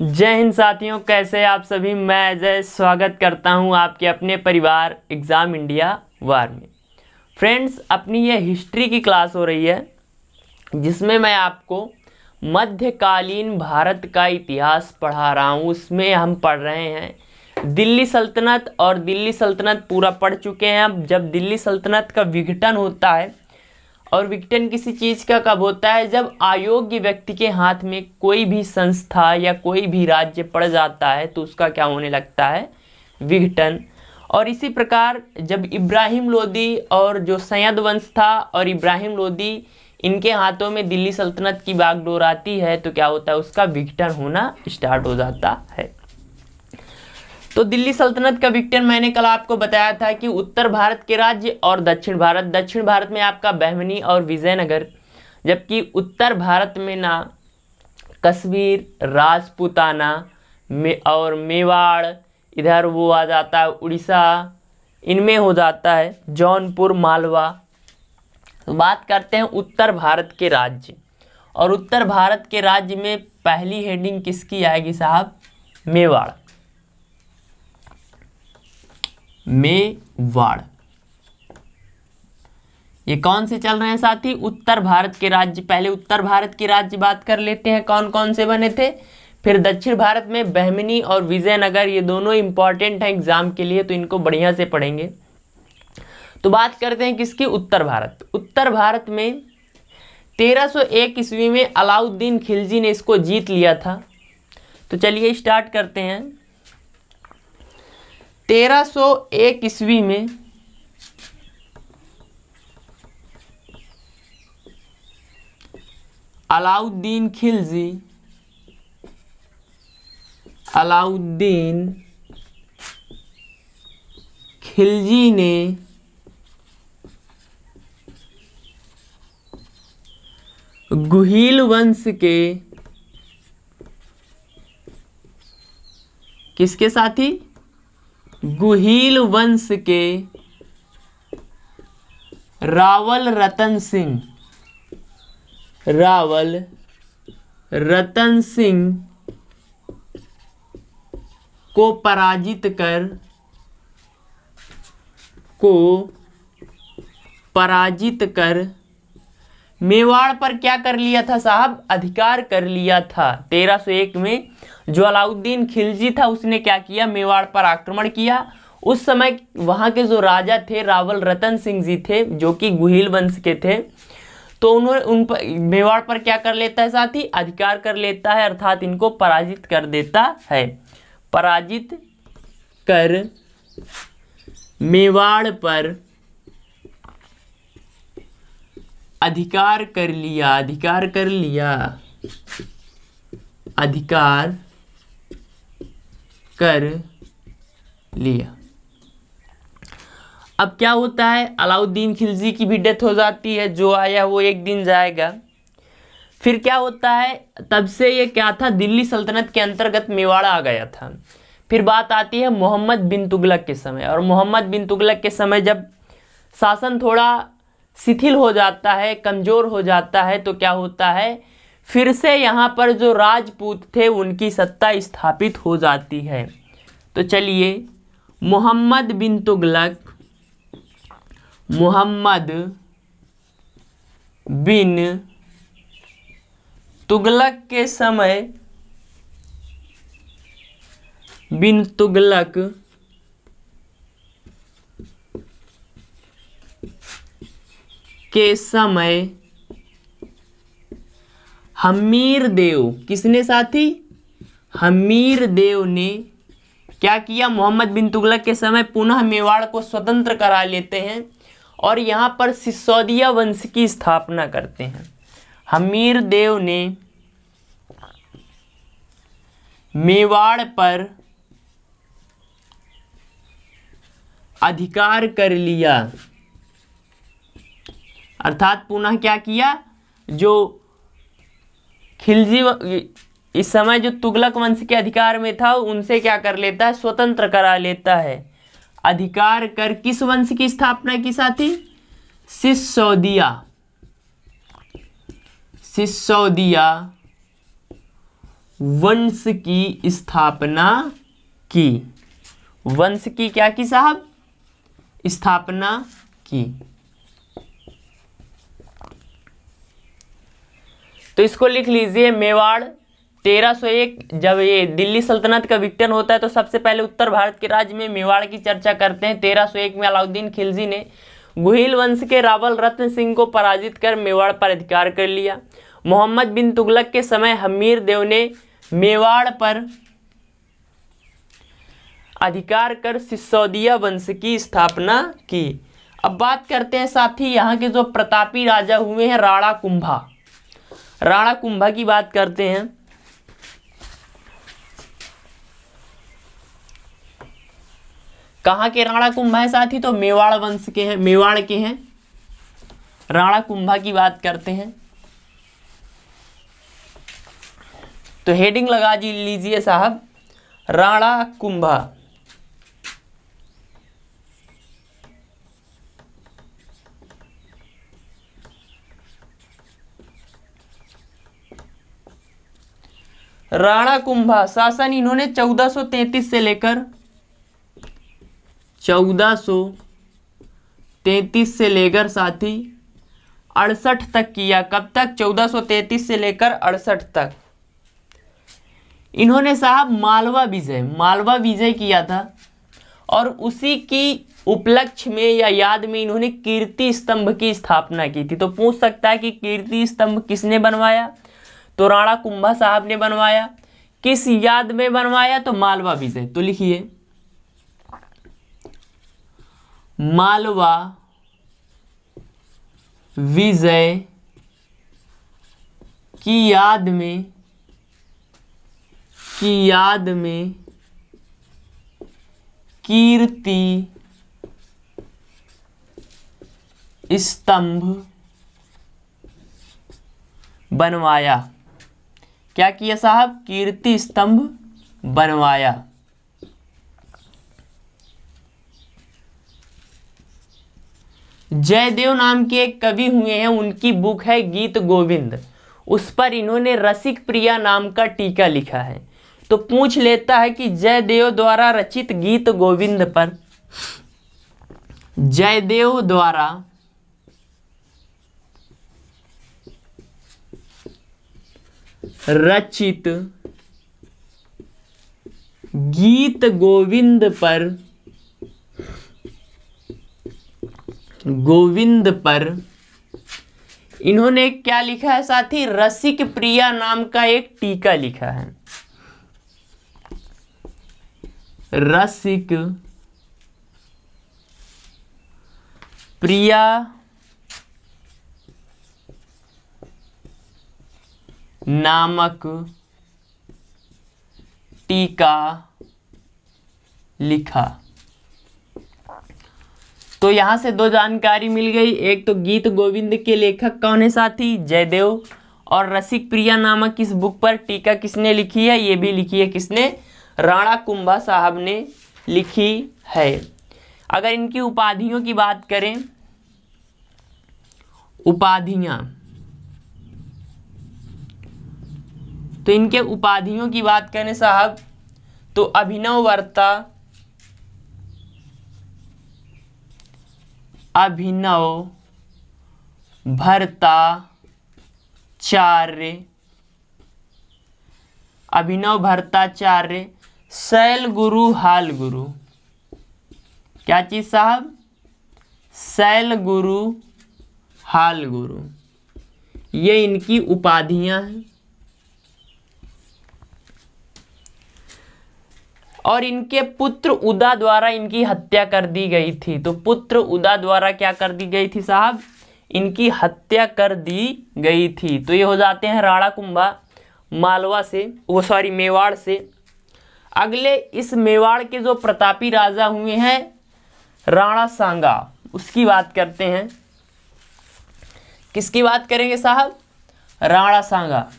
जय हिंद साथियों, कैसे आप सभी। मैं अजय स्वागत करता हूं आपके अपने परिवार एग्ज़ाम इंडिया वार में। फ्रेंड्स, अपनी ये हिस्ट्री की क्लास हो रही है जिसमें मैं आपको मध्यकालीन भारत का इतिहास पढ़ा रहा हूं। उसमें हम पढ़ रहे हैं दिल्ली सल्तनत, और दिल्ली सल्तनत पूरा पढ़ चुके हैं। अब जब दिल्ली सल्तनत का विघटन होता है, और विघटन किसी चीज़ का कब होता है, जब अयोग्य व्यक्ति के हाथ में कोई भी संस्था या कोई भी राज्य पड़ जाता है तो उसका क्या होने लगता है, विघटन। और इसी प्रकार जब इब्राहिम लोदी और जो सैयद वंश था और इब्राहिम लोदी, इनके हाथों में दिल्ली सल्तनत की बागडोर आती है तो क्या होता है, उसका विघटन होना स्टार्ट हो जाता है। तो दिल्ली सल्तनत का विघटन मैंने कल आपको बताया था कि उत्तर भारत के राज्य और दक्षिण भारत में आपका बहमनी और विजयनगर, जबकि उत्तर भारत में ना कश्मीर, राजपूताना में और मेवाड़, इधर वो आ जाता है उड़ीसा, इनमें हो जाता है जौनपुर, मालवा। तो बात करते हैं उत्तर भारत के राज्य, और उत्तर भारत के राज्य में पहली हेडिंग किसकी आएगी साहब, मेवाड़। मेवाड़ ये कौन से चल रहे हैं साथी, उत्तर भारत के राज्य। पहले उत्तर भारत के राज्य बात कर लेते हैं कौन कौन से बने थे, फिर दक्षिण भारत में बहमनी और विजयनगर, ये दोनों इंपॉर्टेंट हैं एग्जाम के लिए, तो इनको बढ़िया से पढ़ेंगे। तो बात करते हैं किसकी, उत्तर भारत। उत्तर भारत में 1301 ईस्वी में अलाउद्दीन खिलजी ने इसको जीत लिया था। तो चलिए स्टार्ट करते हैं। 1301 ईस्वी में अलाउद्दीन खिलजी ने गुहिल वंश के, किसके साथी, गुहिल वंश के रावल रतन सिंह को पराजित कर मेवाड़ पर क्या कर लिया था साहब, अधिकार कर लिया था। 1301 में जो अलाउद्दीन खिलजी था उसने क्या किया, मेवाड़ पर आक्रमण किया। उस समय वहां के जो राजा थे रावल रतन सिंह जी थे, जो कि गुहिल वंश के थे, तो उन्होंने उन पर मेवाड़ पर क्या कर लेता है साथी, अधिकार कर लेता है, अर्थात इनको पराजित कर देता है। पराजित कर मेवाड़ पर अधिकार कर लिया। अब क्या होता है, अलाउद्दीन खिलजी की भी डेथ हो जाती है, जो आया वो एक दिन जाएगा। फिर क्या होता है, तब से ये क्या था, दिल्ली सल्तनत के अंतर्गत मेवाड़ आ गया था। फिर बात आती है मोहम्मद बिन तुगलक के समय, और मोहम्मद बिन तुगलक के समय जब शासन थोड़ा शिथिल हो जाता है, कमजोर हो जाता है, तो क्या होता है, फिर से यहाँ पर जो राजपूत थे उनकी सत्ता स्थापित हो जाती है। तो चलिए, मोहम्मद बिन तुगलक के समय, हमीर देव, किसने साथी, हमीर देव ने क्या किया, मोहम्मद बिन तुगलक के समय पुनः मेवाड़ को स्वतंत्र करा लेते हैं और यहाँ पर सिसोदिया वंश की स्थापना करते हैं। हमीर देव ने मेवाड़ पर अधिकार कर लिया, अर्थात पुनः क्या किया, जो खिलजी इस समय जो तुगलक वंश के अधिकार में था उनसे क्या कर लेता है, स्वतंत्र करा लेता है। अधिकार कर किस वंश की स्थापना की साथी, सिसोदिया वंश की स्थापना की। वंश की क्या की साहब? स्थापना की। तो इसको लिख लीजिए, मेवाड़ 1301। जब ये दिल्ली सल्तनत का विघटन होता है तो सबसे पहले उत्तर भारत के राज्य में मेवाड़ की चर्चा करते हैं। 1301 में अलाउद्दीन खिलजी ने गुहिल वंश के रावल रत्न सिंह को पराजित कर मेवाड़ पर अधिकार कर लिया। मोहम्मद बिन तुगलक के समय हमीर देव ने मेवाड़ पर अधिकार कर सिसोदिया वंश की स्थापना की। अब बात करते हैं साथी यहाँ के जो प्रतापी राजा हुए हैं राणा कुंभा। राणा कुंभा की बात करते हैं। कहाँ के राणा कुंभा है साथी? तो मेवाड़ वंश के हैं, मेवाड़ के हैं। राणा कुंभा की बात करते हैं तो हेडिंग लगा लीजिए साहब, राणा कुंभा। राणा कुंभा शासन इन्होंने 1433 से लेकर 1433 से लेकर साथी 68 तक किया। कब तक? 1433 से लेकर 68 तक। इन्होंने साहब मालवा विजय किया था और उसी की उपलक्ष्य में या याद में इन्होंने कीर्ति स्तंभ की स्थापना की थी। तो पूछ सकता है कि कीर्ति स्तंभ किसने बनवाया? तो राणा कुंभा साहब ने बनवाया। किस याद में बनवाया? तो मालवा विजय। तो लिखिए, मालवा विजय की याद में कीर्ति स्तंभ बनवाया। क्या किया साहब? कीर्ति स्तंभ बनवाया। जयदेव नाम के एक कवि हुए हैं, उनकी बुक है गीत गोविंद। उस पर इन्होंने रसिक प्रिया नाम का टीका लिखा है। तो पूछ लेता है कि जयदेव द्वारा रचित गीत गोविंद पर, जयदेव द्वारा रचित गीत गोविंद पर इन्होंने क्या लिखा है साथी? रसिक प्रिया नाम का एक टीका लिखा है। रसिक प्रिया नामक टीका लिखा। तो यहां से दो जानकारी मिल गई। एक तो गीत गोविंद के लेखक कौन है साथी? जयदेव। और रसिक प्रिया नामक इस बुक पर टीका किसने लिखी है? ये भी लिखी है किसने? राणा कुंभा साहब ने लिखी है। अगर इनकी उपाधियों की बात करें, उपाधियां, तो इनके उपाधियों की बात करें साहब तो अभिनववर्ता, अभिनव भर्ताचार्य, अभिनव भर्ताचार्य, शैल गुरु, हाल गुरु। क्या चीज साहब? शैल गुरु, हाल गुरु। ये इनकी उपाधियां हैं। और इनके पुत्र उदा द्वारा इनकी हत्या कर दी गई थी। तो पुत्र उदा द्वारा क्या कर दी गई थी साहब? इनकी हत्या कर दी गई थी। तो ये हो जाते हैं राणा कुंभा मालवा से, वो सॉरी मेवाड़ से। अगले इस मेवाड़ के जो प्रतापी राजा हुए हैं राणा सांगा, उसकी बात करते हैं। किसकी बात करेंगे साहब? राणा सांगा।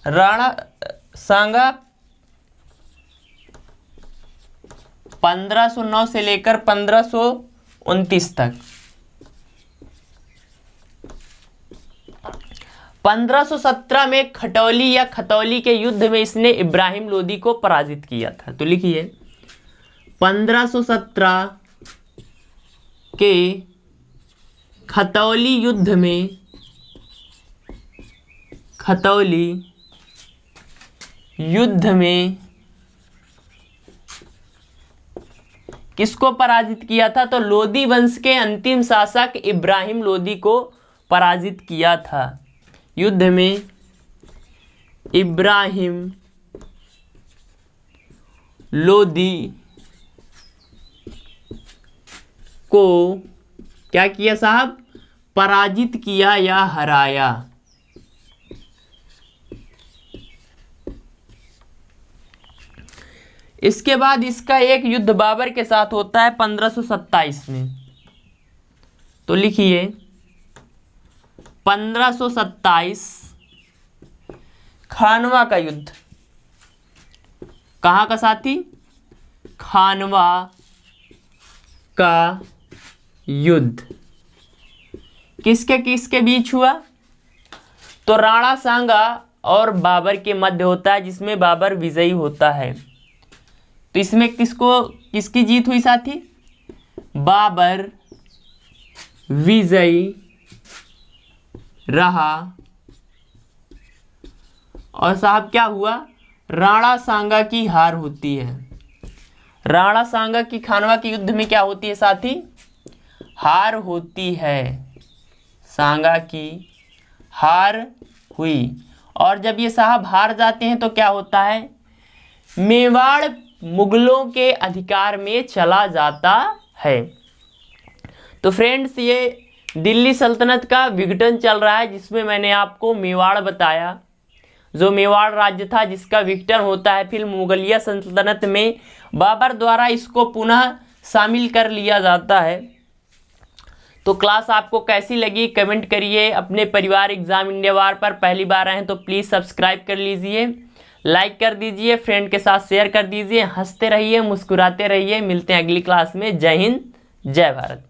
राणा सांगा 1509 से लेकर 1529 तक। 1517 में खटौली या खतौली के युद्ध में इसने इब्राहिम लोदी को पराजित किया था। तो लिखिए 1517 के खतौली युद्ध में किसको पराजित किया था? तो लोदी वंश के अंतिम शासक इब्राहिम लोदी को पराजित किया था। युद्ध में इब्राहिम लोदी को क्या किया साहब? पराजित किया या हराया। इसके बाद इसका एक युद्ध बाबर के साथ होता है 1527 में। तो लिखिए 1527 खानवा का युद्ध। कहाँ का साथी? खानवा का युद्ध किसके किसके बीच हुआ? तो राणा सांगा और बाबर के मध्य होता है, जिसमें बाबर विजयी होता है। तो इसमें किसकी जीत हुई साथी? बाबर विजयी रहा। और साहब क्या हुआ? राणा सांगा की हार होती है। राणा सांगा की खानवा के युद्ध में क्या होती है साथी? हार होती है। सांगा की हार हुई। और जब ये साहब हार जाते हैं तो क्या होता है? मेवाड़ मुगलों के अधिकार में चला जाता है। तो फ्रेंड्स, ये दिल्ली सल्तनत का विघटन चल रहा है, जिसमें मैंने आपको मेवाड़ बताया, जो मेवाड़ राज्य था जिसका विघटन होता है। फिर मुगलिया सल्तनत में बाबर द्वारा इसको पुनः शामिल कर लिया जाता है। तो क्लास आपको कैसी लगी कमेंट करिए। अपने परिवार एग्जाम इंडिया वार पर पहली बार आए हैं तो प्लीज़ सब्सक्राइब कर लीजिए, लाइक कर दीजिए, फ्रेंड के साथ शेयर कर दीजिए। हंसते रहिए, मुस्कुराते रहिए। मिलते हैं अगली क्लास में। जय हिंद, जय भारत।